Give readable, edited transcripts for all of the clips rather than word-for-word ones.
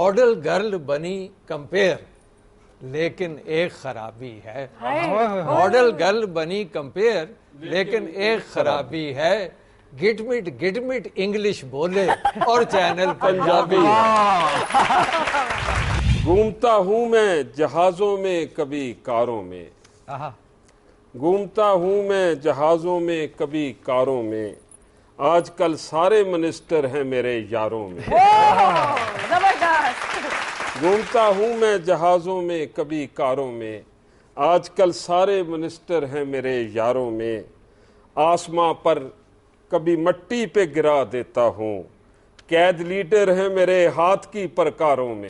Model girl बनी compare, लेकिन एक खराबी है। मॉडल गर्ल बनी कंपेयर, लेकिन एक खराबी है, गिटमिट इंग्लिश बोले और चैनल पंजाबी। घूमता हूँ मैं जहाजों में कभी कारों में, घूमता हूँ मैं जहाजों में कभी कारों में, आजकल सारे मिनिस्टर हैं मेरे यारों में। घूमता हूँ मैं जहाजों में कभी कारों में, आजकल सारे मिनिस्टर हैं मेरे यारों में, आसमां पर कभी मट्टी पे गिरा देता हूँ, कैद लीडर हैं मेरे हाथ की परकारों में।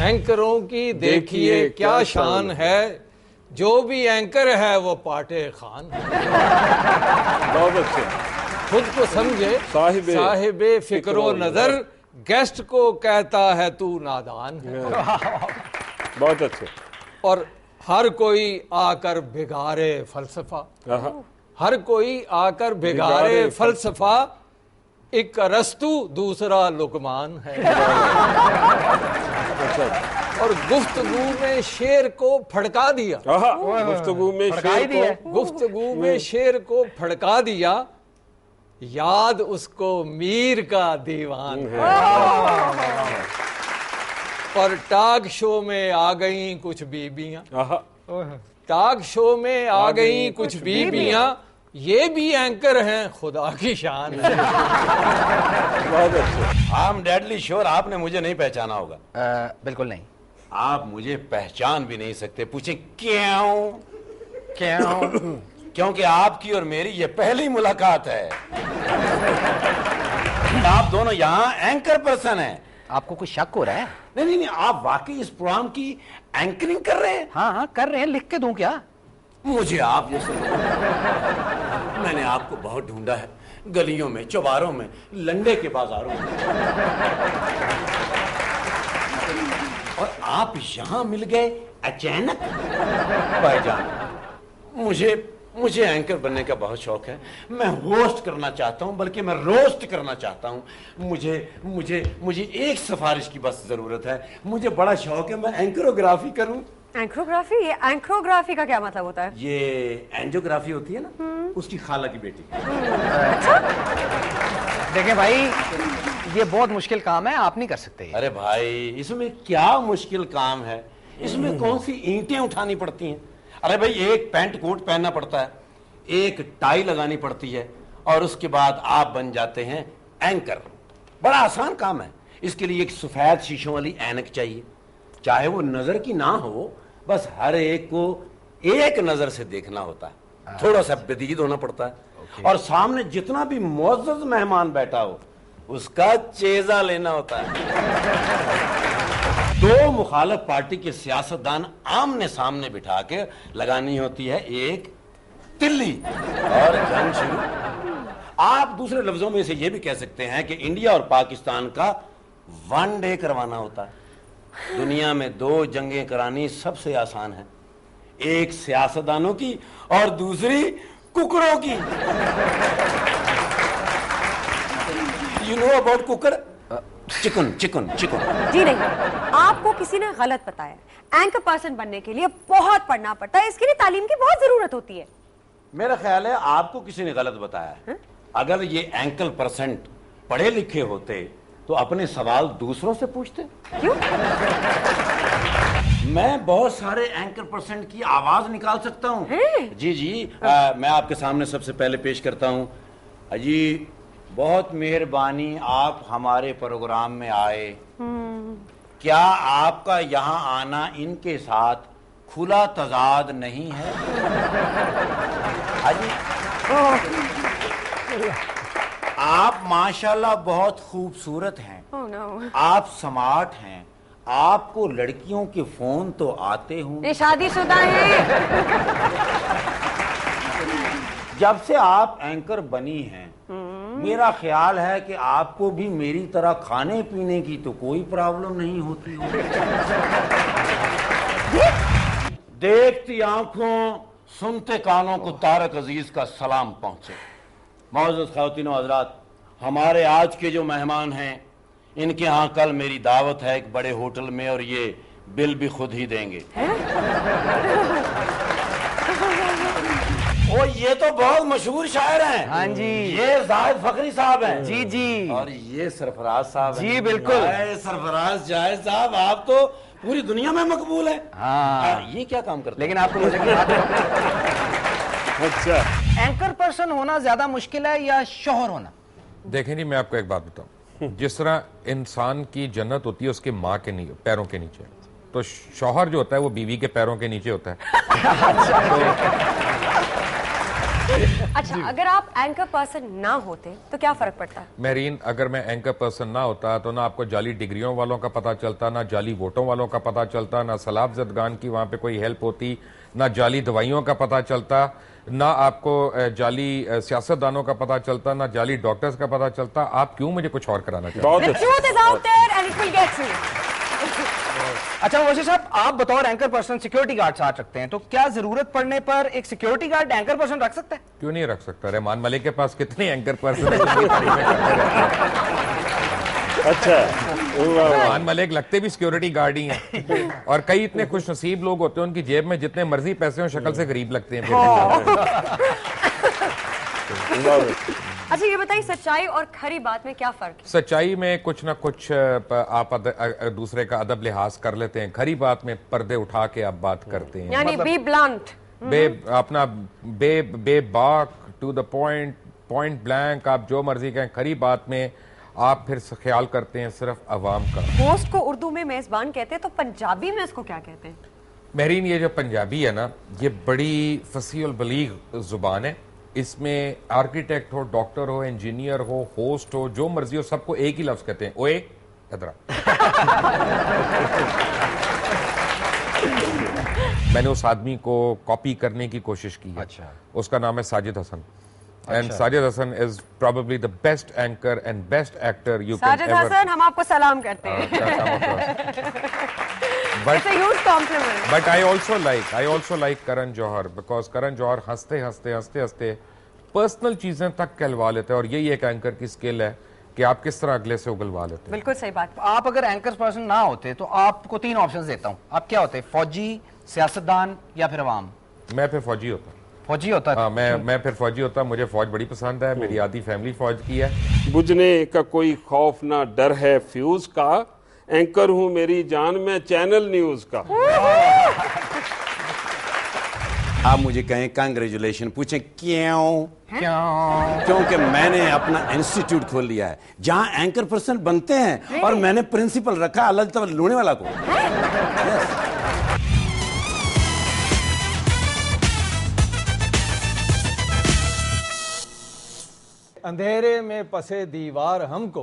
एंकरों की देखिए क्या शान है, जो भी एंकर है वो पाटे खान है। बहुत अच्छे। खुद को समझे साहिबे फिक्रो नजर, गेस्ट को कहता है तू नादान है। बहुत अच्छे। और हर कोई आकर बिगाड़े फलसफा, हर कोई आकर बिगाड़े फलसफा, एक अरस्तु दूसरा लुकमान है। और गुफ्तगू में शेर को फड़का दिया, गुफ्तगू में शेर को फड़का दिया, याद उसको मीर का दीवान है। और टॉक शो में आ गई कुछ बीबियां, टॉक शो में आ गई कुछ बीबियां, ये भी एंकर हैं खुदा की शान है। बहुत अच्छे। आई एम डेडली श्योर आपने मुझे नहीं पहचाना होगा। बिल्कुल नहीं। आप मुझे पहचान भी नहीं सकते। पूछे क्यों? क्यों? क्योंकि आपकी और मेरी ये पहली मुलाकात है। आप दोनों यहाँ एंकर पर्सन हैं। आपको कुछ शक हो रहा है? नहीं, आप वाकई इस प्रोग्राम की एंकरिंग कर रहे हैं? हाँ कर रहे हैं। लिख के दूं क्या? मुझे आप जैसे मैंने आपको बहुत ढूंढा है, गलियों में, चौबारों में, लंडे के बाजारों में, और आप यहां मिल गए अचानक। भाईजान, मुझे एंकर बनने का बहुत शौक है। मैं होस्ट करना चाहता हूं, बल्कि मैं रोस्ट करना चाहता हूं। मुझे एक सिफारिश की बस जरूरत है। मुझे बड़ा शौक है मैं एंकरोग्राफी करूं। एंकरोग्राफी? ये एंकरोग्राफी का क्या मतलब होता है? ये एंजियोग्राफी होती है ना, उसकी खाला की बेटी। अच्छा? देखें भाई, ये बहुत मुश्किल काम है, आप नहीं कर सकते। अरे भाई, इसमें क्या मुश्किल काम है? इसमें कौन सी ईंटें उठानी पड़ती हैं? अरे भाई, एक पैंट कोट पहनना पड़ता है, एक टाई लगानी पड़ती है, और उसके बाद आप बन जाते हैं एंकर। बड़ा आसान काम है। इसके लिए एक सफेद शीशों वाली ऐनक चाहिए, चाहे वो नजर की ना हो, बस हर एक को एक नजर से देखना होता है। थोड़ा सा बदीद होना पड़ता है, और सामने जितना भी मुअज़्ज़ज़ मेहमान बैठा हो उसका चेजा लेना होता है। दो मुखालिफ पार्टी के सियासतदान आमने सामने बिठा के लगानी होती है एक तिल्ली, और जंग शुरू। आप दूसरे लफ्जों में इसे यह भी कह सकते हैं कि इंडिया और पाकिस्तान का वन डे करवाना होता है। दुनिया में दो जंगें करानी सबसे आसान है, एक सियासतदानों की और दूसरी कुकड़ों की। You know about cooker? Chicken. जी नहीं, आपको किसी ने गलत बताया। एंकर पर्सन बनने के लिए बहुत पढ़ना पड़ता है, इसके लिए तालीम की बहुत जरूरत होती है। मेरा ख्याल है आपको किसी ने गलत बताया है। अगर ये एंकर पर्सन पढ़े लिखे होते तो अपने सवाल दूसरों से पूछते। क्यों? मैं बहुत सारे एंकर पर्सन की आवाज निकाल सकता हूँ। जी, मैं आपके सामने सबसे पहले पेश करता हूँ। जी, बहुत मेहरबानी, आप हमारे प्रोग्राम में आए। क्या आपका यहाँ आना इनके साथ खुला तजाद नहीं है? हाजी, आप माशाल्लाह बहुत खूबसूरत हैं। आप स्मार्ट हैं, आपको लड़कियों के फोन तो आते होंगे। शादीशुदा हैं। जब से आप एंकर बनी हैं, मेरा ख्याल है कि आपको भी मेरी तरह खाने पीने की तो कोई प्रॉब्लम नहीं होती होगी। देखती आंखों, सुनते कानों को तारक अजीज का सलाम पहुंचे। मौजूद ख़वातीन व हज़रात, हमारे आज के जो मेहमान हैं इनके यहाँ कल मेरी दावत है एक बड़े होटल में और ये बिल भी खुद ही देंगे। ओ ये तो बहुत मशहूर शायर हैं। हाँ जी। ये जाहिद फकरी साहब हैं। जी जी। और ये सरफराज साहब हैं। जी बिल्कुल। सरफराज जाहिद साहब, आप तो पूरी दुनिया में मकबूल है। हाँ। ये क्या काम करते लेकिन आपको मुझे अच्छा, एंकर पर्सन होना ज्यादा मुश्किल है या शोहर होना? देखें जी, मैं आपको एक बात बताऊं, जिस तरह इंसान की जन्नत होती है उसके माँ के पैरों के नीचे, तो शौहर जो होता है वो बीवी के पैरों के नीचे होता है। अच्छा, अगर आप एंकर पर्सन ना होते तो क्या फर्क पड़ता? मेरीन, अगर मैं एंकर पर्सन ना होता तो ना आपको जाली डिग्रियों वालों का पता चलता, ना जाली वोटों वालों का पता चलता, ना सलाब जदगान की वहां पे कोई हेल्प होती, ना जाली दवाइयों का पता चलता, ना आपको जाली सियासतदानों का पता चलता, ना जाली डॉक्टर्स का पता चलता। आप क्यों मुझे कुछ और कराना चाहते हैं? The truth is out there and it will get you. अच्छा वैसे साहब, आप बतौर एंकर पर्सन सिक्योरिटी गार्ड साथ रखते हैं, तो क्या जरूरत पड़ने पर एक सिक्योरिटी गार्ड एंकर पर्सन रख सकता है? क्यों नहीं रख सकता? रहमान मलिक के पास कितने एंकर पर्सन है? अच्छा, रहमान मलिक लगते भी सिक्योरिटी गार्ड ही हैं। और कई इतने खुश नसीब लोग होते हैं उनकी जेब में जितने मर्जी पैसे हो, शक्ल से गरीब लगते हैं। अच्छा ये बताइए, सच्चाई और खरी बात में क्या फर्क है? सच्चाई में कुछ ना कुछ आप दूसरे का अदब लिहाज कर लेते हैं, खरी बात में पर्दे उठा के आप बात करते हैं, यानी बी ब्लंट, अपना बेबाक टू द पॉइंट ब्लैंक, आप जो मर्जी कहें। खरी बात में आप फिर ख्याल करते हैं सिर्फ अवाम का। होस्ट को उर्दू में मेजबान कहते हैं, तो पंजाबी में इसको क्या कहते हैं? महरीन, ये जो पंजाबी है ना, ये बड़ी फसी और बलीग जुबान है। इसमें आर्किटेक्ट हो, डॉक्टर हो, इंजीनियर हो, होस्ट हो, जो मर्जी हो, सबको एक ही लफ्ज कहते हैं, ओए इधर। मैंने उस आदमी को कॉपी करने की कोशिश की है। अच्छा। उसका नाम है Sajid Hasan. And Sajid Hasan is probably the best anchor and best actor you can Sajid ever. Hasan, हम आपको सलाम करते हैं। It's a huge compliment. But I also like Karan Johar because Karan Johar हंसते पर्सनल चीजें तक कहलवा लेते हैं, और यही एक एंकर की स्किल है कि आप किस तरह अगले से उगलवा लेते हैं। बिल्कुल सही बात। आप अगर एंकर पर्सन ना होते तो आपको 3 ऑप्शंस देता हूं, आप क्या होते? फौजी, सियासतदान या फिर अवाम? मैं फिर फौजी होता। फौजी होता? हाँ, मैं फिर फौजी होता। मुझे फौज बड़ी पसंद है, मेरी आधी फैमिली फौज की है। बुझने का कोई खौफ ना डर है फ्यूज का, एंकर हूं मेरी जान में चैनल न्यूज का। आप मुझे कहें कांग्रेचुलेशन, पूछें क्यों? क्योंकि मैंने अपना इंस्टीट्यूट खोल लिया है जहां एंकर पर्सन बनते हैं, और मैंने प्रिंसिपल रखा अल्लाह तआला लूने वाला को। अंधेरे में पसे दीवार हमको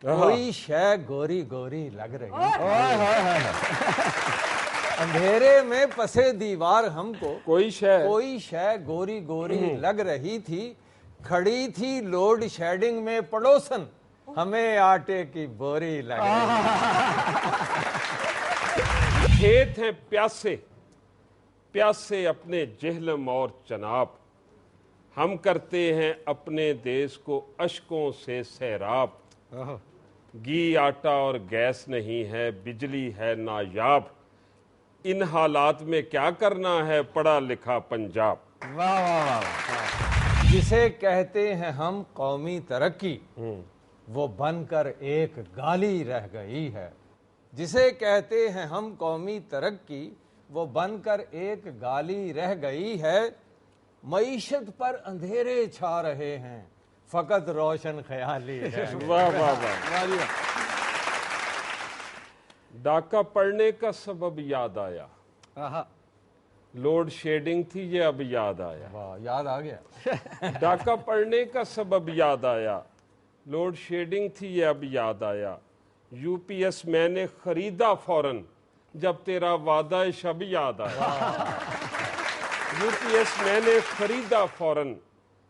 कोई शय गोरी गोरी लग रही है। अंधेरे में पसे दीवार हमको कोई शय गोरी गोरी लग रही थी, खड़ी थी लोड शेडिंग में पड़ोसन, हमें आटे की बोरी लग रही। खेत हैं प्यासे प्यासे अपने जेहलम और चनाब, हम करते हैं अपने देश को अशकों से सैराब। घी आटा और गैस नहीं है, बिजली है नायाब, इन हालात में क्या करना है पढ़ा लिखा पंजाब। वाह वाह वाह। जिसे कहते हैं हम कौमी तरक्की, वो बनकर एक गाली रह गई है। जिसे कहते हैं हम कौमी तरक्की, वो बनकर एक गाली रह गई है। मईशत पर अंधेरे छा रहे हैं, फकत रोशन ख्याली है। वाह वाह वाह। डाका पड़ने का सबब याद आया, लोड शेडिंग थी ये अब याद आया। वाह, याद आ गया। डाका पड़ने का सबब याद आया, लोड शेडिंग थी ये अब याद आया। यूपीएस मैंने खरीदा फौरन, जब तेरा वादा शब याद आया। यूपीएस मैंने खरीदा फौरन,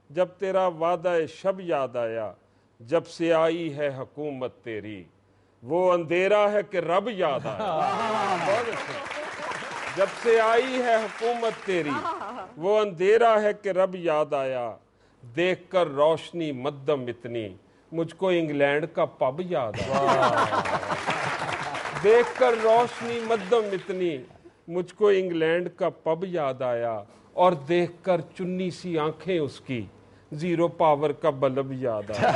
जब तेरा वादा शब याद आया। जब से आई है हुकूमत तेरी, वो अंधेरा है कि रब याद आया। जब से आई है हुकूमत तेरी, वो अंधेरा है कि रब याद आया। देखकर रोशनी मद्दम इतनी, मुझको इंग्लैंड का पब याद आया। देखकर रोशनी मध्यम इतनी, मुझको इंग्लैंड का पब याद आया, और देखकर चुन्नी सी आंखें उसकी, जीरो पावर का बल्ब याद आया।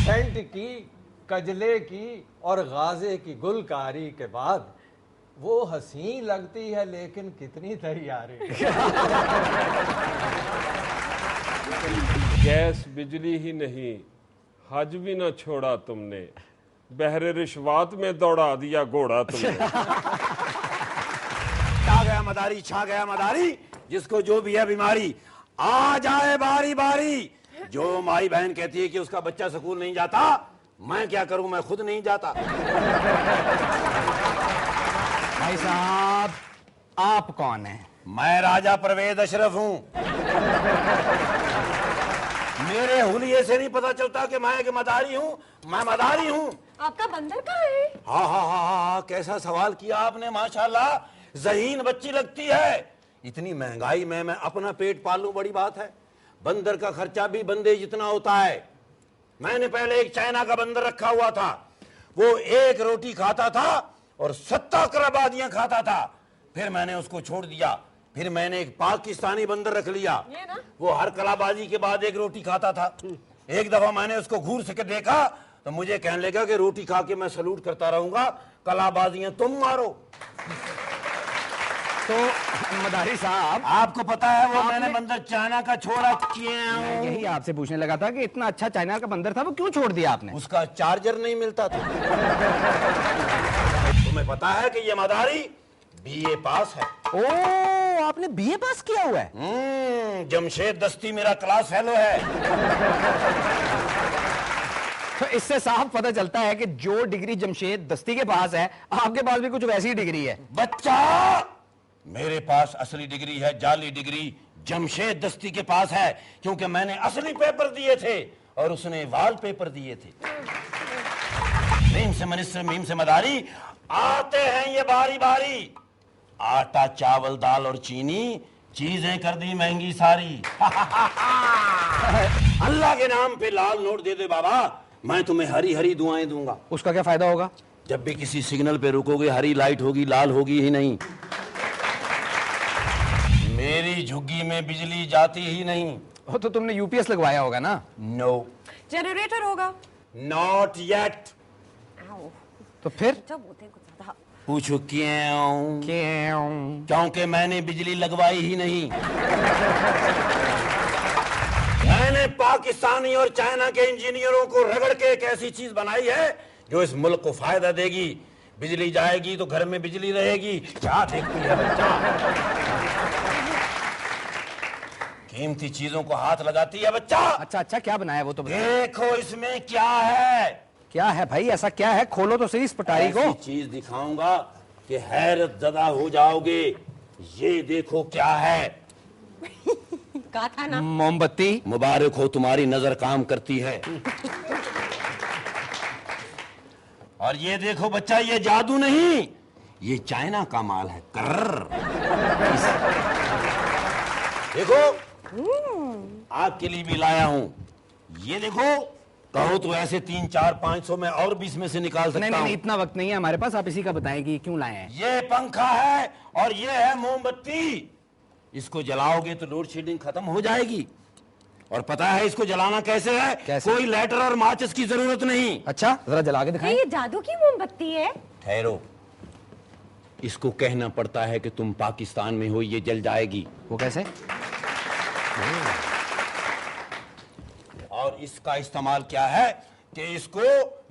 सेंट की, कजले की और गाजे की गुलकारी के बाद वो हसीन लगती है लेकिन कितनी तैयारी। गैस बिजली ही नहीं, हज भी ना छोड़ा तुमने, बहरे रिश्वत में दौड़ा दिया घोड़ा तुमने। छा गया मदारी, छा गया मदारी, जिसको जो भी है बीमारी, आ जाए बारी बारी। जो माई बहन कहती है कि उसका बच्चा स्कूल नहीं जाता, मैं क्या करूं, मैं खुद नहीं जाता। भाई साहब, आप कौन हैं? मैं राजा परवेज अशरफ हूं। मेरे हुलिये से नहीं पता चलता कि मैं एक मदारी हूं, मैं मदारी हूं। आपका बंदर कहाँ है? हाँ हाँ हाँ हाँ, कैसा सवाल किया आपने, माशाल्लाह, ज़हीन बच्ची लगती है। इतनी महंगाई में मैं अपना पेट पालूं बड़ी बात है। बंदर का खर्चा भी बंदे जितना होता है। मैंने पहले एक चाइना का बंदर रखा हुआ था, वो एक रोटी खाता था और 70 कराबादियां खाता था। फिर मैंने उसको छोड़ दिया। फिर मैंने एक पाकिस्तानी बंदर रख लिया, वो हर कलाबाजी के बाद एक रोटी खाता था। एक दफा मैंने उसको घूर से के देखा तो मुझे कहने लगा कि रोटी खा के मैं सलूट करता रहूंगा, कलाबाजियां तुम मारो। तो मदारी साहब, आपको पता है वो मैंने बंदर चाइना का छोड़ा क्यों? यही आपसे पूछने लगा था कि इतना अच्छा चाइना का बंदर था, वो क्यों छोड़ दिया आपने? उसका चार्जर नहीं मिलता था। तुम्हें पता है कि ये मदारी बीए पास है। ओ, आपने बीए पास किया हुआ है? जमशेद दस्ती मेरा क्लास फेलो है। तो इससे साफ पता चलता है कि जो डिग्री जमशेद दस्ती के पास है, आपके पास भी कुछ वैसी डिग्री है। बच्चा, मेरे पास असली डिग्री है, जाली डिग्री जमशेद दस्ती के पास है, क्योंकि मैंने असली पेपर दिए थे और उसने वाल पेपर दिए थे। मीम से मिनिस्टर, मीम से मदारी, आते हैं ये बारी बारी। आटा, चावल, दाल और चीनी, चीजें कर दी महंगी सारी। अल्लाह के नाम पे लाल नोट दे दे बाबा, मैं तुम्हें हरी हरी दुआएं दूंगा। उसका क्या फायदा होगा? जब भी किसी सिग्नल पे रुकोगे, हरी लाइट होगी, लाल होगी ही नहीं। मेरी झुग्गी में बिजली जाती ही नहीं। वो तो तुमने यूपीएस लगवाया होगा ना? नो, जनरेटर होगा? Not yet. तो फिर जब होते हैं कुछ ज्यादा। पूछो क्यों? क्यों? क्योंकि मैंने बिजली लगवाई ही नहीं। मैंने पाकिस्तानी और चाइना के इंजीनियरों को रगड़ के एक ऐसी चीज बनाई है जो इस मुल्क को फायदा देगी। बिजली जाएगी तो घर में बिजली रहेगी। क्या देखती है बच्चा? कीमती चीजों को हाथ लगाती है बच्चा। अच्छा अच्छा, क्या बनाया वो तो बताओ। देखो इसमें क्या है। क्या है भाई, ऐसा क्या है? खोलो तो सही इस पटारी को। ऐसी चीज दिखाऊंगा कि हैरत ज़दा हो जाओगे। ये देखो क्या है। कहा था ना। मोमबत्ती। मुबारक हो, तुम्हारी नजर काम करती है। और ये देखो बच्चा, ये जादू नहीं, ये चाइना का माल है। कर्र। देखो, आग के लिए भी लाया हूं। ये देखो, कहो तो ऐसे 3, 4, 500 में और 20 में से निकाल सकता नहीं, हूं। इतना वक्त नहीं है हमारे पास, आप इसी का बताएं कि क्यों लाए हैं। ये पंखा है और ये है मोमबत्ती। इसको जलाओगे तो लोड शेडिंग खत्म हो जाएगी। और पता है इसको जलाना कैसे है? कैसे? कोई लाइटर और माचिस की जरूरत नहीं। अच्छा, जरा जला के दिखाएं। ये जादू की मोमबत्ती है? ठहरो, इसको कहना पड़ता है कि तुम पाकिस्तान में हो, ये जल जाएगी। वो कैसे? और इसका इस्तेमाल क्या है कि इसको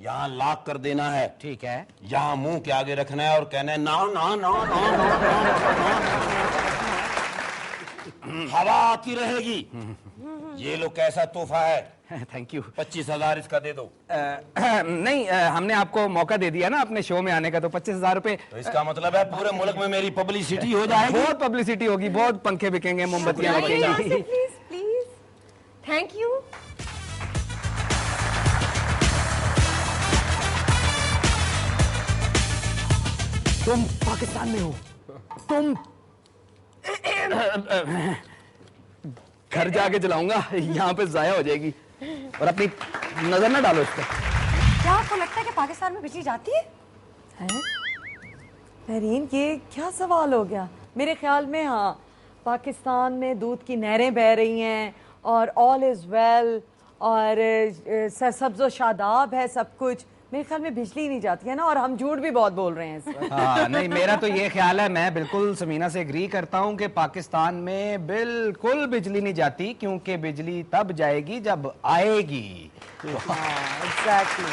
यहाँ लॉक कर देना है। ठीक है। यहाँ मुंह के आगे रखना है और कहना है ना ना ना ना ना। हवा आती रहेगी। ये लो, कैसा तोहफा है। Thank you. 25,000 इसका दे दो। नहीं, हमने आपको मौका दे दिया ना अपने शो में आने का, तो 25,000 रुपए। तो इसका मतलब है पूरे मुल्क में मेरी पब्लिसिटी हो जाएगी। बहुत पब्लिसिटी होगी, बहुत पंखे बिकेंगे, मोमबत्तियां बिकेंगी। Please please, thank you. तुम पाकिस्तान में हो, तुम घर जाके जलाऊंगा, यहाँ पे जाया हो जाएगी। और अपनी नजर ना डालो इस पर। क्या आपको लगता है कि पाकिस्तान में बिजली जाती है? नरीन, ये क्या सवाल हो गया? मेरे ख्याल में हाँ, पाकिस्तान में दूध की नहरें बह रही हैं और ऑल इज वेल और सरसब्ज व शादाब है सब कुछ। मेरे ख्याल में बिजली नहीं जाती है ना, और हम झूठ भी बहुत बोल रहे हैं इस वक्त। हाँ, नहीं, मेरा तो ये ख्याल है, मैं बिल्कुल समीना से एग्री करता हूँ कि पाकिस्तान में बिल्कुल बिजली नहीं जाती, क्योंकि बिजली तब जाएगी जब आएगी। एग्जैक्टली।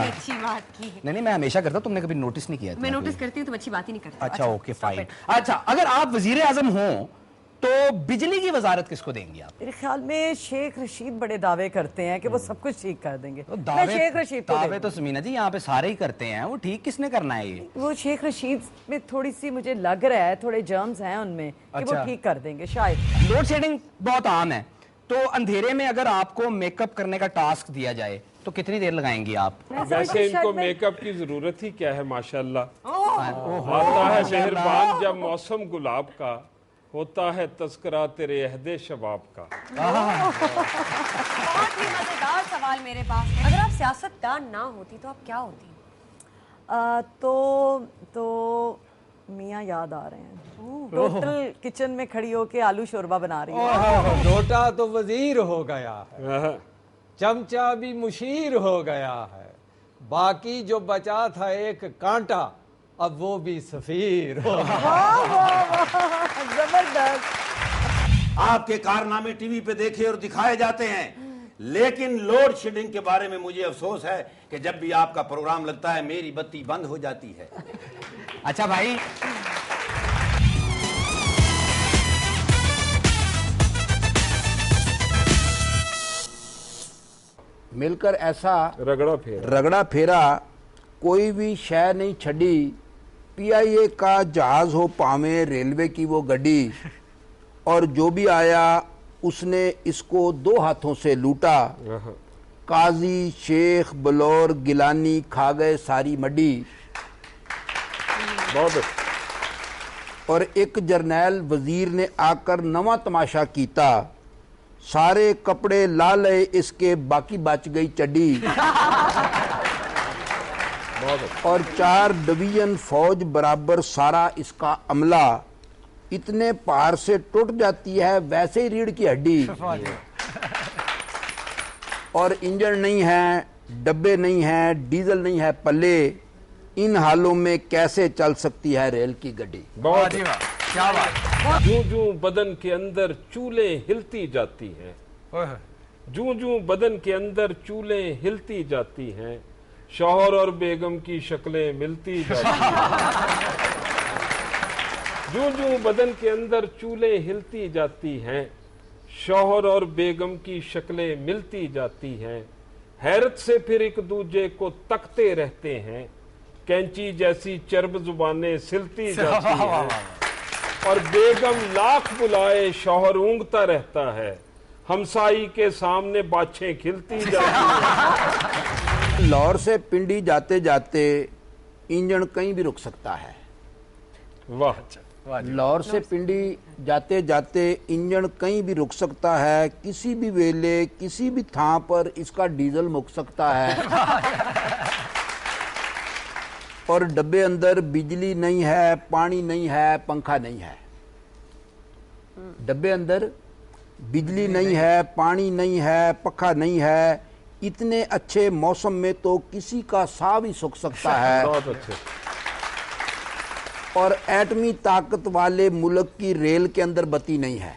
अच्छी बात की। नहीं, मैं हमेशा करता हूँ, तुमने कभी नोटिस नहीं किया? मैं नोटिस करती हूँ, तुम अच्छी बात ही नहीं करते। अच्छा, ओके, फाइन। अच्छा, अगर आप वजीर आजम हो तो बिजली की वजारत किसको देंगी आप? मेरे ख्याल में शेख रशीद बड़े दावे करते हैं कि वो सब कुछ ठीक कर देंगे। तो मैं शेख रशीद को दावे तो समीना जी यहाँ पे सारे ही करते हैं, वो ठीक किसने करना है ये? वो शेख रशीद में थोड़ी सी मुझे लग रहा है, थोड़े जर्म्स हैं उनमें कि अच्छा। वो ठीक कर देंगे शायद। लोड शेडिंग बहुत आम है, तो अंधेरे में अगर आपको मेकअप करने का टास्क दिया जाए तो कितनी देर लगाएंगी आप? वैसे इनको मेकअप की जरूरत ही क्या है, माशाल्लाह। आता है मेहरबान जब मौसम गुलाब का, होता है तस्करा तेरे अहदे शबाब का। बहुत ही मजेदार सवाल मेरे पास है। अगर आप सियासतदान ना होती तो आप क्या होती? तो मियाँ याद आ रहे हैं। टोटल किचन में खड़ी होके आलू शोरबा बना रही है। लोटा तो वजीर हो गया है, चमचा भी मुशीर हो गया है, बाकी जो बचा था एक कांटा, अब वो भी सफीर हो गया। जबरदस्त। आपके कारनामे टीवी पे देखे और दिखाए जाते हैं, लेकिन लोड शेडिंग के बारे में मुझे अफसोस है कि जब भी आपका प्रोग्राम लगता है मेरी बत्ती बंद हो जाती है। अच्छा भाई, मिलकर ऐसा रगड़ा फेरा कोई भी शय नहीं छड़ी, पीआईए का जहाज हो पावे रेलवे की वो गड्डी, और जो भी आया उसने इसको दो हाथों से लूटा, काजी शेख बलौर गिलानी खा गए सारी मड्डी। बहुत। और एक जरनैल वजीर ने आकर नवा तमाशा कीता, सारे कपड़े ला लए इसके बाकी बच गई चड्डी। और 4 डिवीजन फौज बराबर सारा इसका अमला, इतने पार से टूट जाती है वैसे ही रीढ़ की हड्डी। और इंजन नहीं है, डब्बे नहीं है, डीजल नहीं है पल्ले, इन हालों में कैसे चल सकती है रेल की गड्डी। बहुत क्या बात। जूं जूं बदन के अंदर चूल्हे हिलती जाती हैं, जूं जूं बदन के अंदर चूल्हे हिलती जाती हैं, शौहर और बेगम की शक्लें मिलती जाती हैं। जूं जूं बदन के अंदर चूल्हे हिलती जाती हैं, शौहर और बेगम की शक्लें मिलती जाती हैं, हैरत से फिर एक दूजे को तकते रहते हैं, कैंची जैसी चर्ब जुबानें सिलती जाती हैं, और बेगम लाख बुलाए शौहर ऊँगता रहता है, हमसाई के सामने बाछें खिलती जाती हैं। लाहौर से पिंडी जाते जाते इंजन कहीं भी रुक सकता है। वाह। लाहौर से पिंडी जाते जाते इंजन कहीं भी रुक सकता है, किसी भी वेले किसी भी थां पर इसका डीजल मुक सकता है। और डब्बे अंदर बिजली नहीं है, पानी नहीं है, पंखा नहीं है। डब्बे अंदर बिजली नहीं है, पानी नहीं है, पंखा नहीं है, इतने अच्छे मौसम में तो किसी का साह भी सूख सकता है। बहुत अच्छे। और एटमी ताकत वाले मुल्क की रेल के अंदर बत्ती नहीं है।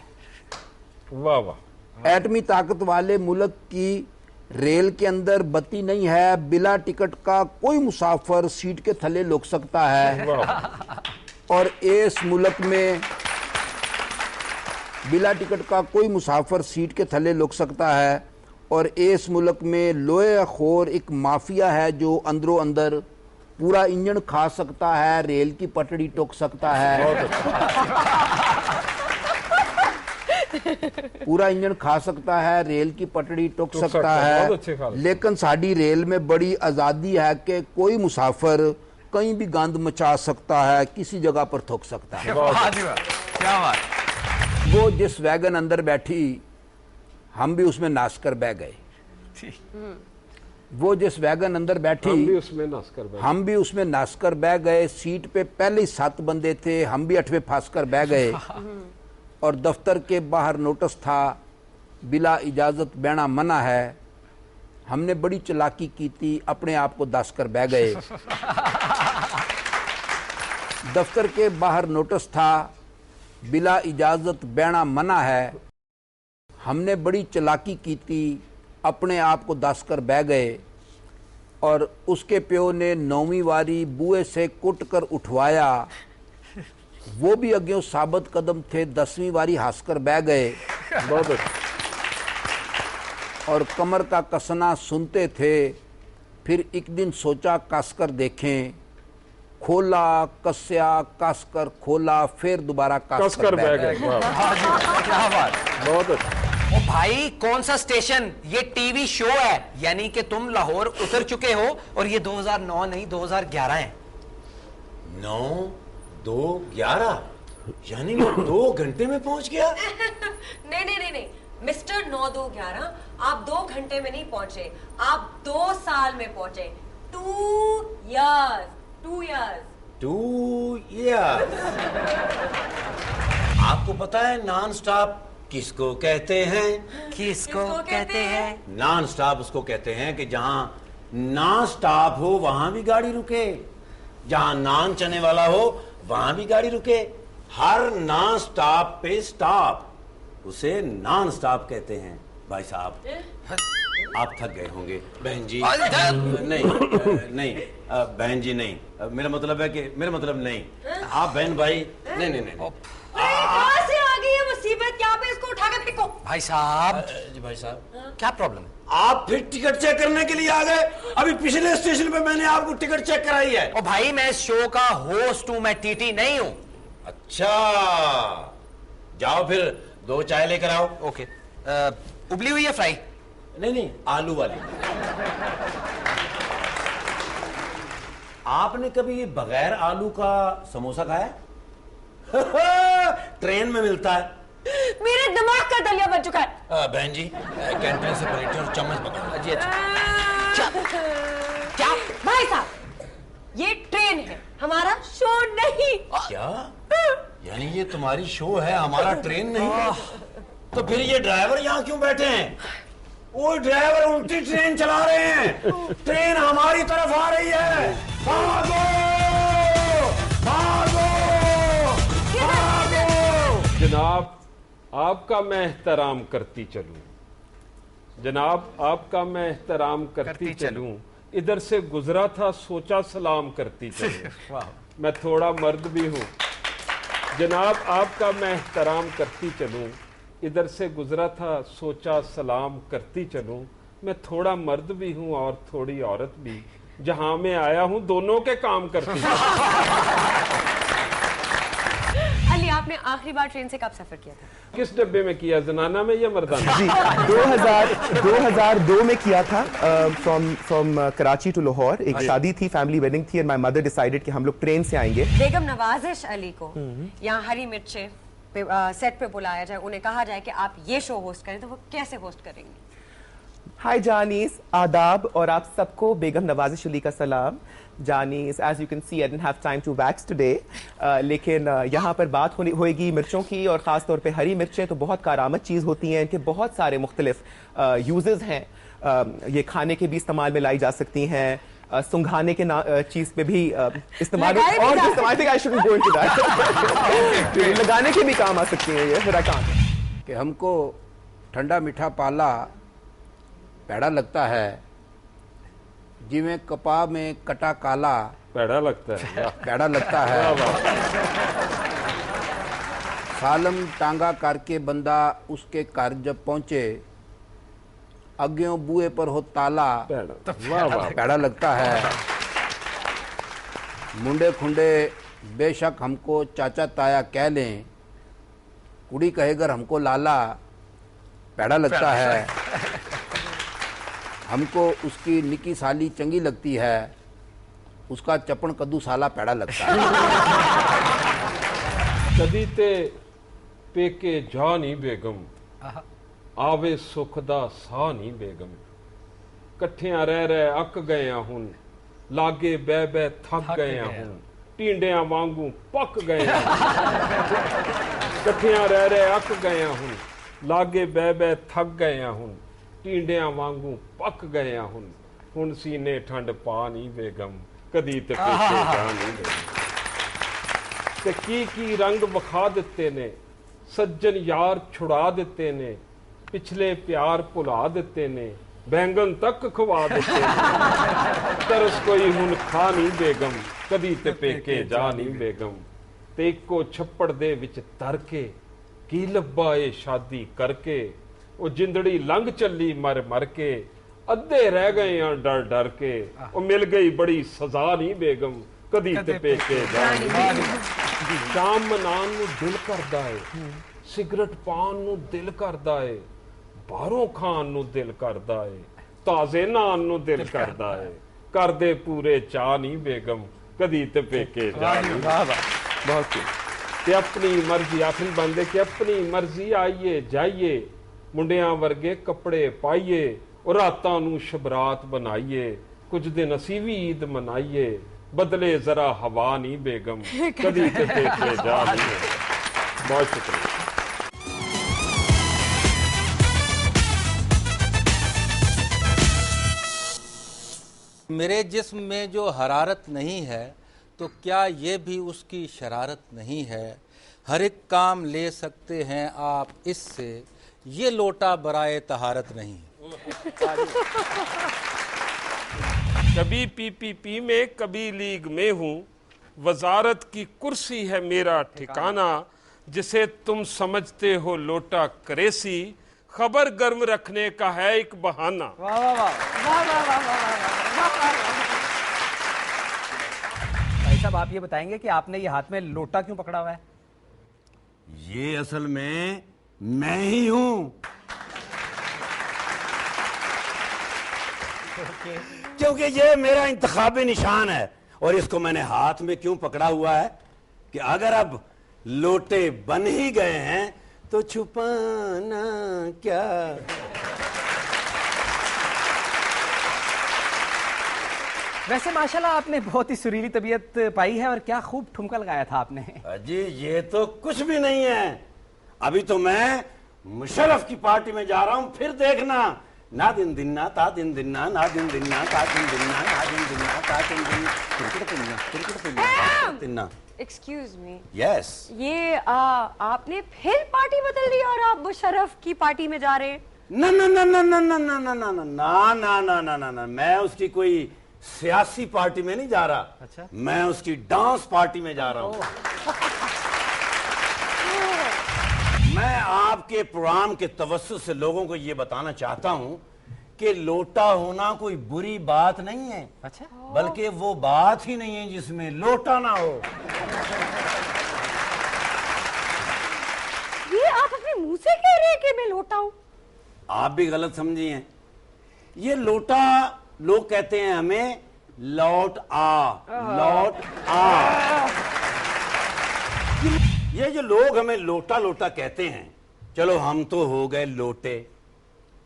वाह वाह। एटमी ताकत वाले मुल्क की रेल के अंदर बत्ती नहीं है, बिला टिकट का कोई मुसाफिर सीट के थले लुक सकता है। और इस मुल्क में बिला टिकट का कोई मुसाफिर सीट के थले लुक सकता है। और इस मुल्क में लोहे खोर एक माफिया है जो अंदरों अंदर पूरा इंजन खा सकता है, रेल की पटड़ी टोक सकता है। पूरा इंजन खा सकता है, रेल की पटड़ी टोक सकता है। लेकिन साड़ी रेल में बड़ी आजादी है कि कोई मुसाफिर कहीं भी गंद मचा सकता है, किसी जगह पर थूक सकता है। क्या बात। वो जिस वैगन अंदर बैठी हम भी उसमें नाश कर बह गए। वो जिस वैगन अंदर बैठी हम भी उसमें नाश कर बैठे। हम भी उसमें नाश कर बह गए। सीट पे पहले ही 7 बंदे थे, हम भी 8वें फांस कर बह गए। और दफ्तर के बाहर नोटिस था, बिला इजाजत बहना मना है। हमने बड़ी चालाकी की थी, अपने आप को दास कर बह गए। दफ्तर के बाहर नोटिस था, बिला इजाजत बहना मना है। हमने बड़ी चालाकी की थी, अपने आप को दास कर बह गए। और उसके प्यो ने 9वीं वारी बुए से कुट कर उठवाया। वो भी अग्यों साबित कदम थे, 10वीं वारी हंस कर बह गए। बहुत अच्छा। और कमर का कसना सुनते थे। फिर एक दिन सोचा कस कर देखें, खोला कसया कस कर खोला, फिर दोबारा कस कर बह गए। क्या बात। बहुत अच्छा। ओ भाई, कौन सा स्टेशन? ये टीवी शो है, यानी कि तुम लाहौर उतर चुके हो और ये 2009 नहीं 2011 है। 9, 2, 11 यानी वो 2 घंटे में पहुंच गया। नहीं मिस्टर 9-2-11, आप 2 घंटे में नहीं पहुंचे, आप 2 साल में पहुंचे। 2 years 2 years। आपको पता है नॉन स्टॉप किसको कहते हैं? किसको कहते हैं? नॉन स्टॉप उसको कहते हैं कि जहां नॉन स्टॉप हो वहां भी गाड़ी रुके, जहां नान चने वाला हो वहां भी गाड़ी रुके। हर नॉन स्टॉप पे स्टॉप, उसे नॉन स्टॉप कहते हैं। भाई साहब आप थक गए होंगे। बहन जी नहीं बहन जी नहीं, मेरा मतलब है कि नहीं आप बहन भाई नहीं। कहां से आ गई है मुसीबत? यहाँ पे इसको उठा के फेंको। भाई साहब जी भाई साहब क्या प्रॉब्लम? आप फिर टिकट चेक करने के लिए आ गए? अभी पिछले स्टेशन पे मैंने आपको टिकट चेक कराई है। ओ भाई, मैं इस शो का होस्ट हूं, मैं टीटी नहीं हूं। अच्छा जाओ फिर 2 चाय लेकर आओ। ओके। उबली हुई है फ्राई? नहीं आलू वाली। आपने कभी बगैर आलू का समोसा खाया? ट्रेन में मिलता है। मेरे दिमाग का दलिया बन चुका है। बहन जी कैंटीन से पलेटें और चम्मच पकड़ो। जी अच्छा। क्या भाई साहब, ये ट्रेन है, हमारा शो नहीं। क्या? यानी ये तुम्हारी शो है, हमारा ट्रेन नहीं? तो फिर ये ड्राइवर यहाँ क्यों बैठे हैं? वो ड्राइवर उल्टी ट्रेन चला रहे हैं। ट्रेन हमारी तरफ आ रही है। भागो भागो भागो। जनाब आपका मैं एहतराम करती चलूं, जनाब आपका मैं एहतराम करती चलूं। इधर से गुजरा था सोचा सलाम करती चलूं। मैं थोड़ा मर्द भी हूं। जनाब आपका मैं एहतराम करती चलूं, इधर से गुजरा था सोचा सलाम करती चलूं। मैं थोड़ा मर्द भी हूं और थोड़ी औरत भी, जहां मैं आया हूं दोनों के काम करती अली, आपने आखिरी बार ट्रेन से कब सफर किया था? किस डब्बे में किया, जनाना में या मर्दाना? जी 2002 में किया था। फ्रॉम कराची टू लाहौर एक शादी थी, फैमिली वेडिंग थी, एंड माय मदर डिसाइडेड कि हम लोग ट्रेन से आएंगे। बेगम नवाजिश अली को यहाँ हरी मिर्चे पे सेट पे बुलाया जाए, उन्हें कहा जाए कि आप ये शो होस्ट करें, तो वो कैसे होस्ट करेंगे? हाय जानीस, आदाब और आप सबको बेगम नवाजिश अली का सलाम। जानीस, as you can see I didn't have time to wax today, लेकिन यहाँ पर बात होएगी मिर्चों की, और ख़ास तौर पे हरी मिर्चें तो बहुत कारामद चीज़ होती हैं। इनके बहुत सारे मुख्तलिफ यूजेस हैं। ये खाने के भी इस्तेमाल में लाई जा सकती हैं, सुंघाने के चीज पे भी इस्तेमाल, और लगाने के भी काम आ सकती हैं ये। फिर कि हमको ठंडा मीठा पाला पैड़ा लगता है, जिमें कपा में कटा काला पैड़ा लगता है। पैड़ा लगता है। सालम टांगा करके बंदा उसके घर जब पहुंचे, अग्यों बुए पर हो ताला पैड़ा लगता है। मुंडे खुंडे बेशक हमको चाचा ताया कह लें, कुड़ी कहेगर हमको लाला पैड़ा लगता है। हमको उसकी निकी साली चंगी लगती है, उसका चपन कद्दू साला पैड़ा लगता है। कदी ते पेके जा नहीं बेगम, ਆਵੇ ਸੁਖ ਦਾ ਸਾਹ ਨਹੀਂ ਬੇਗਮ ਇਕੱਠਿਆਂ ਰਹਿ ਰਹਿ ਅੱਕ ਗਏ ਆ ਹੁਣ ਲਾਗੇ ਬਹਿ ਬਹਿ ਥੱਕ ਗਏ ਆ ਹੁਣ ਟੀਂਡਿਆਂ ਵਾਂਗੂ ਪੱਕ ਗਏ ਆ ਇਕੱਠਿਆਂ ਰਹਿ ਰਹਿ ਅੱਕ ਗਏ ਆ ਹੁਣ ਲਾਗੇ ਬਹਿ ਬਹਿ ਥੱਕ ਗਏ ਆ ਹੁਣ ਟੀਂਡਿਆਂ ਵਾਂਗੂ ਪੱਕ ਗਏ ਆ ਹੁਣ ਸੀਨੇ ਠੰਡ ਪਾ ਨਹੀਂ ਬੇਗਮ ਕਦੀ ਤੇ ਪੇਕੇ ਜਾ ਨਹੀਂ ਬੇਗਮ ਤੇ ਕੀ ਰੰਗ ਵਿਖਾ ਦਿੱਤੇ ਨੇ ਸੱਜਣ ਯਾਰ ਛੁੜਾ ਦਿੱਤੇ ਨੇ ਪਿਛਲੇ ਪਿਆਰ ਭੁਲਾ ਦਿੱਤੇ ਨੇ ਬੈਂਗਨ ਤੱਕ ਖਵਾ ਦਿੱਤੇ ਨੇ ਤਰਸ ਕੋਈ ਹੁਣ ਖਾ ਨਹੀਂ ਬੇਗਮ ਕਦੀ ਤੇ ਪੇਕੇ ਜਾ ਨਹੀਂ ਬੇਗਮ ਤੇ ਇੱਕੋ ਛੱਪੜ ਦੇ ਵਿੱਚ ਤਰ ਕੇ ਕੀ ਲੱਭਾ ਏ ਸ਼ਾਦੀ ਕਰਕੇ ਉਹ ਜਿੰਦੜੀ ਲੰਘ ਚੱਲੀ ਮਰ ਮਰ ਕੇ ਅੱਧੇ ਰਹਿ ਗਏ ਆ ਡਰ ਡਰ ਕੇ ਉਹ ਮਿਲ ਗਈ ਬੜੀ ਸਜ਼ਾ ਨਹੀਂ ਬੇਗਮ ਕਦੀ ਤੇ ਪੇਕੇ ਜਾ ਨਹੀਂ ਸ਼ਾਮ ਮਨਾਉਣ ਨੂੰ ਦਿਲ ਕਰਦਾ ਏ ਸਿਗਰਟ ਪਾਉਣ ਨੂੰ ਦਿਲ ਕਰਦਾ ਏ ਬਾਹਰੋਂ ਖਾਣ ਨੂੰ ਦਿਲ ਕਰਦਾ ਏ ਤਾਜ਼ੇ ਨਾਨ ਨੂੰ ਦਿਲ ਕਰਦਾ ਏ ਕਰਦੇ ਪੂਰੇ ਚਾਹ ਨਹੀਂ ਬੇਗਮ ਕਦੀ ਤੇ ਪੇਕੇ ਜਾ ਨਹੀਂ ਬਹੁਤ ਤੇ ਆਪਣੀ ਮਰਜ਼ੀ ਆਖਰੀ ਬੰਦੇ ਕਿ ਆਪਣੀ ਮਰਜ਼ੀ ਆਈਏ ਜਾਈਏ ਮੁੰਡਿਆਂ ਵਰਗੇ ਕੱਪੜੇ ਪਾਈਏ ਉਹ ਰਾਤਾਂ ਨੂੰ ਸ਼ਬਰਾਤ ਬਣਾਈਏ ਕੁਝ ਦਿਨ ਅਸੀਂ ਵੀ ਈਦ ਮਨਾਈਏ ਬਦਲੇ ਜ਼ਰਾ ਹਵਾ ਨਹੀਂ ਬੇਗਮ ਕਦੀ ਤੇ ਪੇਕੇ ਜਾ ਨਹੀਂ ਬਹੁਤ ਸ਼ੁਕਰੀਆ मेरे जिस्म में जो हरारत नहीं है तो क्या ये भी उसकी शरारत नहीं है हर एक काम ले सकते हैं आप इससे ये लोटा बराए तहारत नहीं कभी पीपीपी में कभी लीग में हूँ वजारत की कुर्सी है मेरा ठिकाना जिसे तुम समझते हो लोटा करेसी खबर गर्म रखने का है एक बहाना वाह वाह वाह वाह वाह वाह भाई साहब आप ये बताएंगे कि आपने ये हाथ में लोटा क्यों पकड़ा हुआ है? ये असल में मैं ही हूं क्योंकि ये मेरा इंतखाबी निशान है और इसको मैंने हाथ में क्यों पकड़ा हुआ है कि अगर अब लोटे बन ही गए हैं तो छुपाना क्या। वैसे माशाल्लाह आपने बहुत ही सुरीली तबीयत पाई है और क्या खूब ठुमका लगाया था आपने। अजी ये तो कुछ भी नहीं है अभी तो मैं मुशर्रफ की पार्टी में जा रहा हूं फिर देखना ना दिन दिन्ना ता दिन दिन्ना ना दिन दिन्ना ता दिन दिन्ना ना दिन दिन्ना ता दिन दिन्ना। एक्सक्यूज मी यस ये आपने फिर पार्टी बदल दी और आप मुशर्रफ की पार्टी में जा रहे हैं? ना ना ना ना ना ना ना ना ना ना ना ना ना ना ना मैं उसकी कोई सियासी पार्टी में नहीं जा रहा। अच्छा मैं उसकी डांस पार्टी में जा रहा हूं। मैं आपके प्रोग्राम के तवज्जुह से लोगों को ये बताना चाहता हूं कि लोटा होना कोई बुरी बात नहीं है। अच्छा बल्कि वो बात ही नहीं है जिसमें लोटा ना हो। ये आप अपने मुंह से कह रहे हैं कि मैं लोटा हूं? आप भी गलत समझिए ये लोटा लोग कहते हैं हमें लौट आ ये जो लोग हमें लोटा लोटा कहते हैं चलो हम तो हो गए लोटे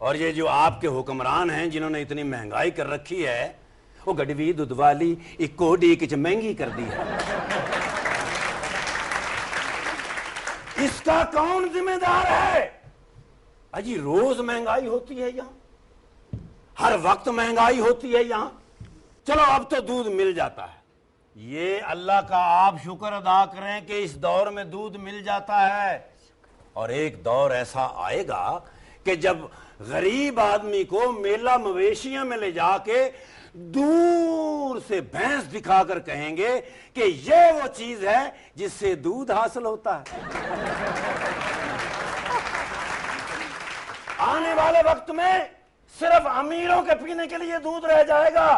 और ये जो आपके हुक्मरान हैं जिन्होंने इतनी महंगाई कर रखी है वो गडवी दुधवाली इको डी किच महंगी कर दी है इसका कौन जिम्मेदार है। अजी रोज महंगाई होती है यहां हर वक्त महंगाई होती है यहां चलो अब तो दूध मिल जाता है ये अल्लाह का आप शुक्र अदा करें कि इस दौर में दूध मिल जाता है और एक दौर ऐसा आएगा कि जब गरीब आदमी को मेला मवेशियों में ले जाके दूर से भैंस दिखाकर कहेंगे कि ये वो चीज है जिससे दूध हासिल होता है। आने वाले वक्त में सिर्फ अमीरों के पीने के लिए दूध रह जाएगा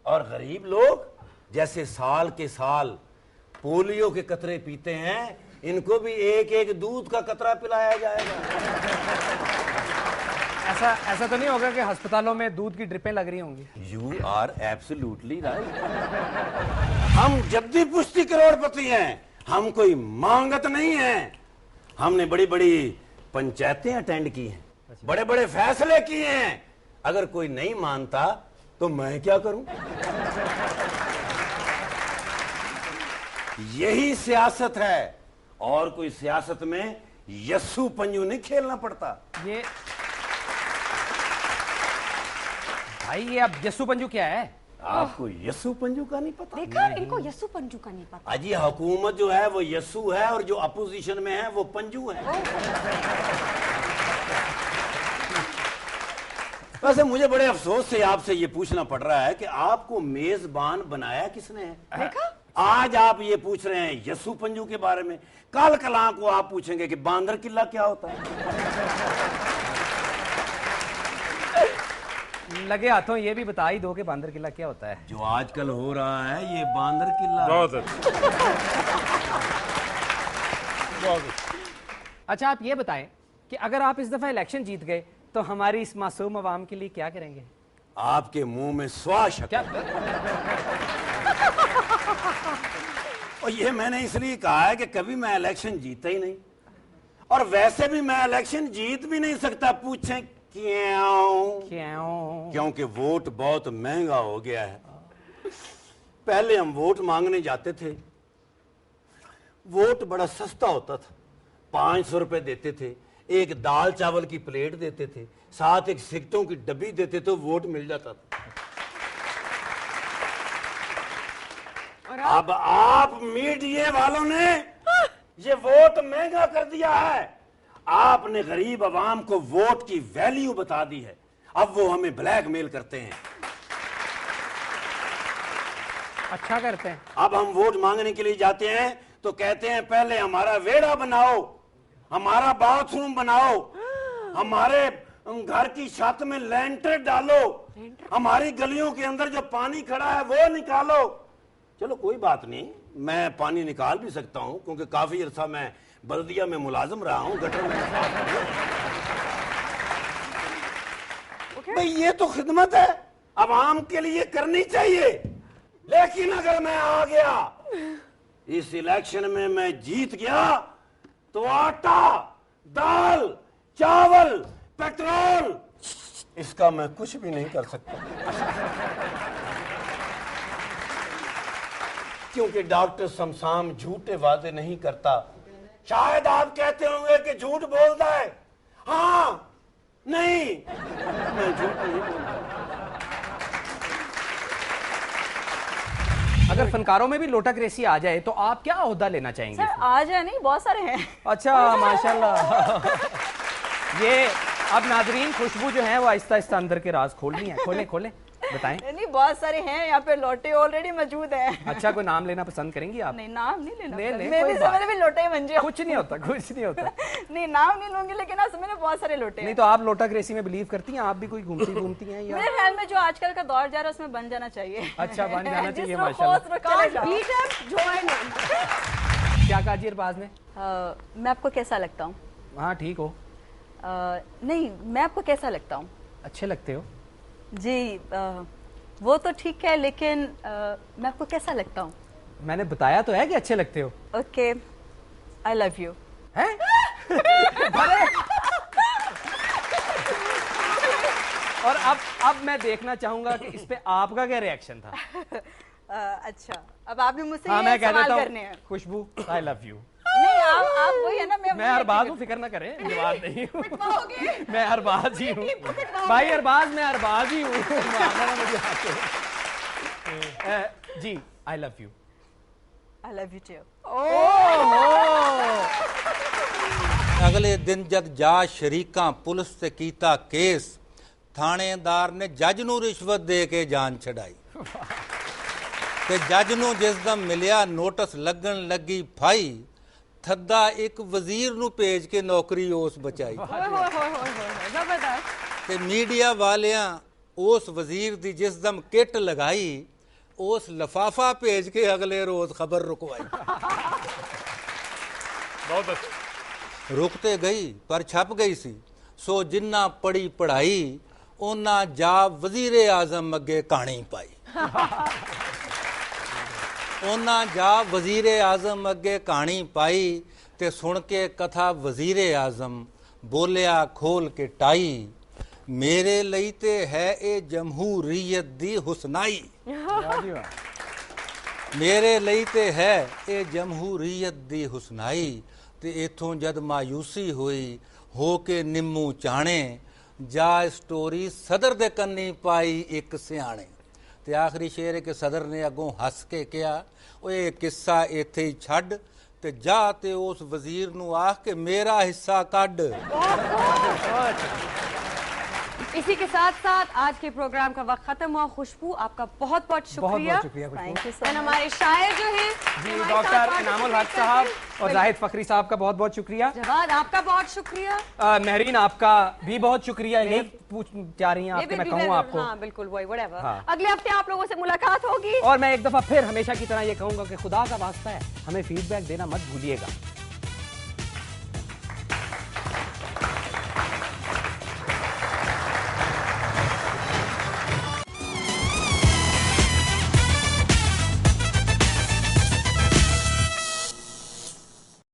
और गरीब लोग जैसे साल के साल पोलियो के कतरे पीते हैं इनको भी एक एक दूध का कतरा पिलाया जाएगा। ऐसा तो नहीं होगा कि अस्पतालों में दूध की ड्रिपें लग रही होंगी। You are absolutely right. हम जद्दी पुश्ती करोड़पति हैं हम कोई मांगत नहीं है। हमने बड़ी बड़ी पंचायतें अटेंड की हैं बड़े बड़े फैसले किए हैं, अगर कोई नहीं मानता तो मैं क्या करूं? यही सियासत है, और कोई सियासत में यस्सू पंजू नहीं खेलना पड़ता। ये भाई, ये अब यस्सू पंजू क्या है? आपको यस्सू पंजू का नहीं पता? देखा, इनको यस्सू पंजू का नहीं पता। अजी हुकूमत जो है वो यस्सू है, और जो अपोजिशन में है वो पंजू है। वैसे मुझे बड़े अफसोस से आपसे ये पूछना पड़ रहा है कि आपको मेजबान बनाया किसने है? देखा, आज आप ये पूछ रहे हैं यस्सू पंजू के बारे में, कल कला को आप पूछेंगे कि बांदर किला क्या होता है। लगे हाथों ये भी बता ही दो कि बांदर किला क्या होता है। जो आजकल हो रहा है ये बांदर किला। बहुत अच्छा, बहुत अच्छा। अच्छा, आप ये बताएं कि अगर आप इस दफा इलेक्शन जीत गए तो हमारी इस मासूम अवाम के लिए क्या करेंगे? आपके मुंह में स्वाश क्या? और ये मैंने इसलिए कहा है कि कभी मैं इलेक्शन जीता ही नहीं, और वैसे भी मैं इलेक्शन जीत भी नहीं सकता। पूछें क्यों? क्योंकि वोट बहुत महंगा हो गया है। पहले हम वोट मांगने जाते थे, वोट बड़ा सस्ता होता था, 500 रुपए देते थे, एक दाल चावल की प्लेट देते थे, साथ एक सिगरेटों की डब्बी देते तो वोट मिल जाता था। अब आप मीडिया वालों ने ये वोट महंगा कर दिया है। आपने गरीब आवाम को वोट की वैल्यू बता दी है, अब वो हमें ब्लैकमेल करते हैं। अच्छा करते हैं। अब हम वोट मांगने के लिए जाते हैं तो कहते हैं पहले हमारा वेड़ा बनाओ, हमारा बाथरूम बनाओ, हमारे घर की छत में लेंटर डालो, हमारी गलियों के अंदर जो पानी खड़ा है वो निकालो। चलो कोई बात नहीं, मैं पानी निकाल भी सकता हूं, क्योंकि काफी अरसा मैं बल्दिया में मुलाजिम रहा हूं, गटर में। भाई ये तो खिदमत है, आवाम के लिए करनी चाहिए। लेकिन अगर मैं आ गया, इस इलेक्शन में मैं जीत गया, तो आटा, दाल, चावल, पेट्रोल, इसका मैं कुछ भी नहीं कर सकता। क्योंकि डॉक्टर शमशाम झूठे वादे नहीं करता। शायद आप कहते होंगे कि झूठ बोलता है। हाँ, नहीं, मैं झूठ नहीं बोलता। अगर फनकारों में भी लोटाक्रेसी आ जाए तो आप क्या ओहदा लेना चाहेंगे? सर आ जाए नहीं, बहुत सारे हैं। अच्छा, माशाल्लाह। ये अब नाजरीन खुशबू जो है वो आहिस्ता आहिस्ता अंदर के राज खोल रही है। खोलें खोलें, बताएं। नहीं, बहुत सारे हैं यहाँ पे, लोटे ऑलरेडी मौजूद हैं। अच्छा, कोई नाम लेना पसंद करेंगी आप? नहीं, नाम नहीं लेना। ले, मैं भी समझ भी लोटे बन जाओ। कुछ नहीं होता, कुछ नहीं होता। नहीं, नाम नहीं लूंगी, लेकिन आप समझ में बहुत सारे लोटे हैं। नहीं तो आप लोटाक्रेसी में बिलीव करती हैं? आप भी कोई घूमती हैं या? मेरे ख्याल में जो आजकल का दौर जा रहा है उसमें बन जाना चाहिए। अच्छा, बन जाना चाहिए, जिस माशाल्लाह। क्या कहा जी अरबाज ने? मैं आपको कैसा लगता हूँ? हाँ, ठीक हो। नहीं, मैं आपको कैसा लगता हूँ? अच्छे लगते हो जी। वो तो ठीक है, लेकिन मैं आपको कैसा लगता हूँ? मैंने बताया तो है कि अच्छे लगते हो। Okay, I love you. हैं? और अब मैं देखना चाहूंगा कि इस पे आपका क्या रिएक्शन था। अच्छा, अब आप भी मुझसे हाँ, ये सवाल सवाल करने हैं। खुशबू, आई लव यू। नहीं, आप वही है ना, मैं अरबाज हूँ, फिक्र ना करें, जवाब नहीं हूँ। मैं अरबाज ही हूँ भाई, अरबाज, मैं अरबाज ही हूँ। जी, I love you. I love you too. अगले दिन जद जा शरीका पुलिस से कीता केस, थानेदार ने जज नूं रिश्वत दे के जान छड़ाई। ते जज नूं जिसदम मिलिया नोटिस लगन लगी फाई, थद्दा एक वजीर नूं भेज के नौकरी उस बचाई। ते मीडिया वालियां उस वजीर दी जिसदम किट लगाई, उस लफाफा भेज के अगले रोज खबर रुकवाई। बहुत अच्छा। रुकते गई पर छप गई सी, सो जिन्ना पढ़ी पढ़ाई ओना जा वजीरे आजम अगे कहानी पाई। ओना जा वजीरे आजम अगे कहानी पाई ते सुन के कथा वजीरे आजम बोलिया खोल के टाई, मेरे लईते है ए जमहूरियत दी हुसनाई। मेरे लईते है ए जमहूरियत दी हुसनाई, ते इथों जद मायूसी हुई हो के निम्मू चाणे, जा स्टोरी सदर दे कन्नी पाई एक सियाणे। ते आखिरी शेर है कि सदर ने अगों हस के कहा, ओए किस्सा इथे ही छड्ड ते जा ते उस वजीर नू आख के मेरा हिस्सा कड। इसी के साथ साथ आज के प्रोग्राम का वक्त खत्म हुआ। खुशबू, आपका बहुत बहुत शुक्रिया। थैंक यू एंड हमारे शायर जो हैं जी, डॉक्टर इनामुल हक साहब और जाहिद फखरी साहब का बहुत बहुत शुक्रिया। जवाद, आपका बहुत शुक्रिया। महरीन, आपका भी बहुत शुक्रिया। यही पूछ जा रही हैं आपके, मैं कहूँ आपको। हाँ बिल्कुल, वही व्हाटएवर। हाँ। अगले हफ्ते आप लोगों से मुलाकात होगी। और मैं एक दफा फिर हमेशा की तरह ये कहूंगा कि खुदा का वास्ता है, हमें फीडबैक देना मत भूलिएगा।